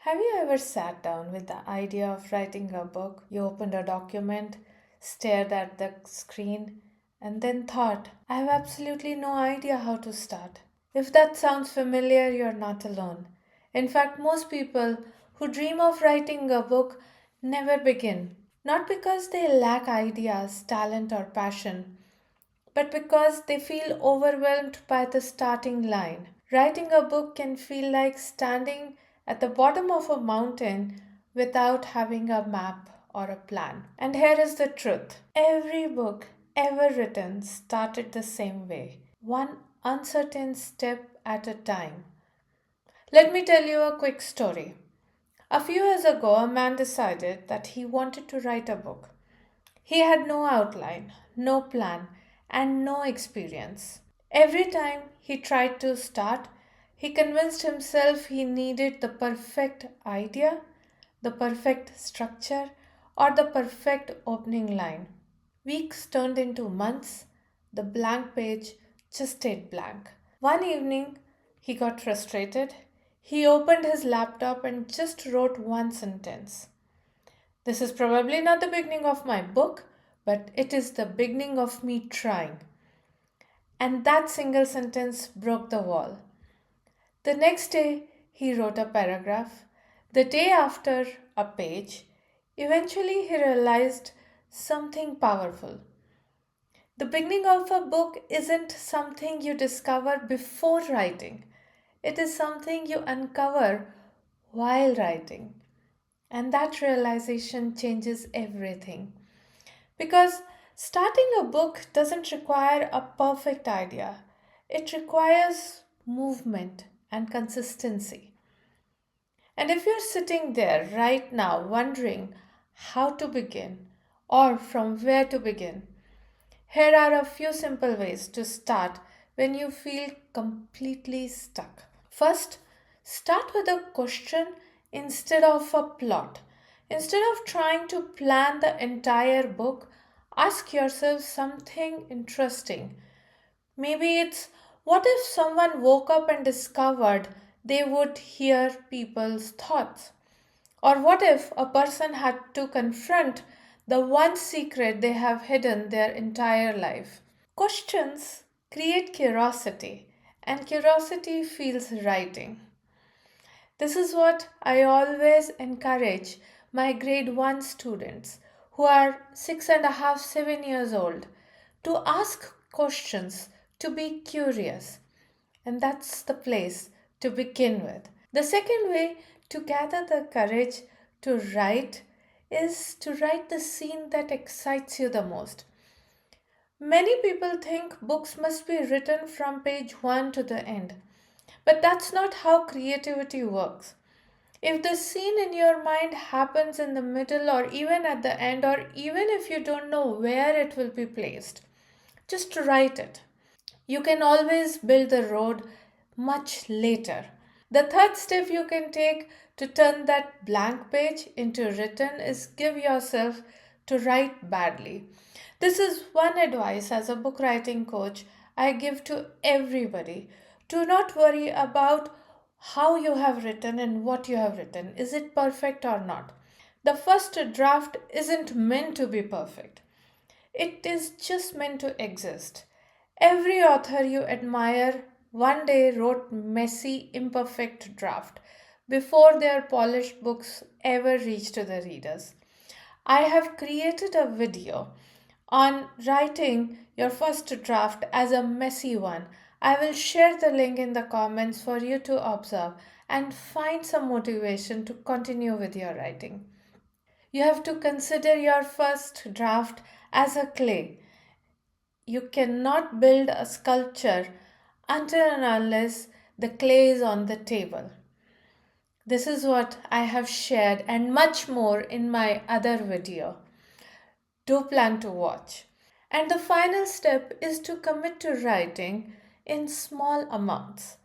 Have you ever sat down with the idea of writing a book? You opened a document, stared at the screen, and then thought, I have absolutely no idea how to start. If that sounds familiar, you're not alone. In fact, most people who dream of writing a book never begin. Not because they lack ideas, talent, or passion, but because they feel overwhelmed by the starting line. Writing a book can feel like standing at the bottom of a mountain without having a map or a plan. And here is the truth: every book ever written started the same way, one uncertain step at a time. Let me tell you a quick story. A few years ago, a man decided that he wanted to write a book. He had no outline, no plan, and no experience. Every time he tried to start, he convinced himself he needed the perfect idea, the perfect structure, or the perfect opening line. Weeks turned into months, the blank page just stayed blank. One evening, he got frustrated. He opened his laptop and just wrote one sentence. This is probably not the beginning of my book, but it is the beginning of me trying. And that single sentence broke the wall. The next day, he wrote a paragraph. The day after, a page. Eventually, he realized something powerful. The beginning of a book isn't something you discover before writing, it is something you uncover while writing. And that realization changes everything. Because starting a book doesn't require a perfect idea, it requires movement and consistency. And if you're sitting there right now wondering how to begin or from where to begin, here are a few simple ways to start when you feel completely stuck. First, start with a question instead of a plot. Instead of trying to plan the entire book, ask yourself something interesting. Maybe it's, what if someone woke up and discovered they would hear people's thoughts? Or what if a person had to confront the one secret they have hidden their entire life? Questions create curiosity, and curiosity feels writing. This is what I always encourage my grade 1 students who are 6.5, 7 years old to ask questions, to be curious. And that's the place to begin with. The second way to gather the courage to write is to write the scene that excites you the most. Many people think books must be written from page 1 to the end, but that's not how creativity works. If the scene in your mind happens in the middle or even at the end, or even if you don't know where it will be placed, just write it. You can always build the road much later. The third step you can take to turn that blank page into written is give yourself to write badly. This is one advice as a book writing coach I give to everybody. Do not worry about how you have written and what you have written. Is it perfect or not? The first draft isn't meant to be perfect. It is just meant to exist. Every author you admire one day wrote messy, imperfect draft before their polished books ever reached to the readers. I have created a video on writing your first draft as a messy one. I will share the link in the comments for you to observe and find some motivation to continue with your writing. You have to consider your first draft as a clay. You cannot build a sculpture until and unless the clay is on the table. This is what I have shared and much more in my other video. Do plan to watch. And the final step is to commit to writing in small amounts.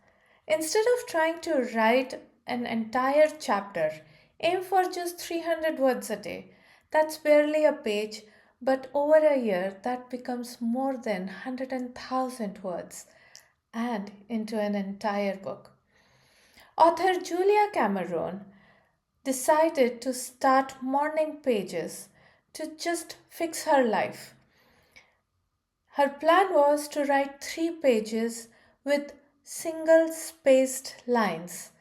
Instead of trying to write an entire chapter, aim for just 300 words a day. That's barely a page, but over a year that becomes more than 100,000 words and into an entire book. Author Julia Cameron decided to start morning pages to just fix her life. Her plan was to write 3 pages with single spaced lines,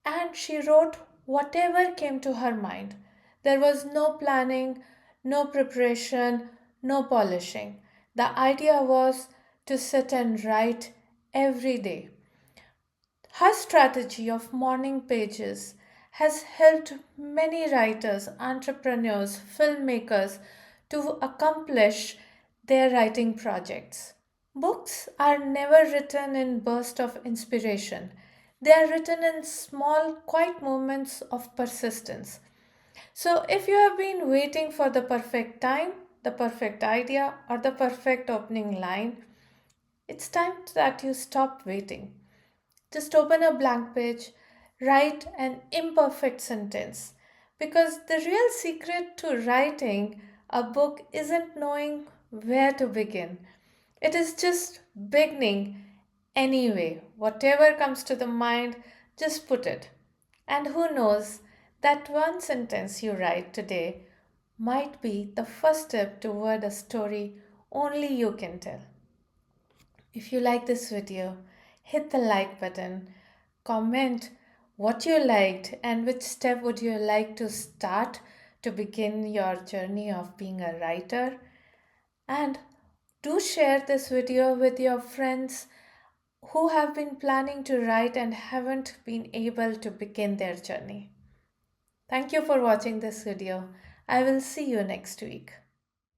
and she wrote whatever came to her mind. There was no planning, no preparation, no polishing. The idea was to sit and write every day. Her strategy of morning pages has helped many writers, entrepreneurs, filmmakers to accomplish their writing projects. Books are never written in bursts of inspiration. They are written in small, quiet moments of persistence. So, if you have been waiting for the perfect time, the perfect idea, or the perfect opening line, it's time that you stop waiting. Just open a blank page, write an imperfect sentence. Because the real secret to writing a book isn't knowing where to begin, it is just beginning anyway. Whatever comes to the mind, just put it. And who knows, that one sentence you write today might be the first step toward a story only you can tell. If you like this video, hit the like button, comment what you liked and which step would you like to start to begin your journey of being a writer. And do share this video with your friends who have been planning to write and haven't been able to begin their journey. Thank you for watching this video. I will see you next week.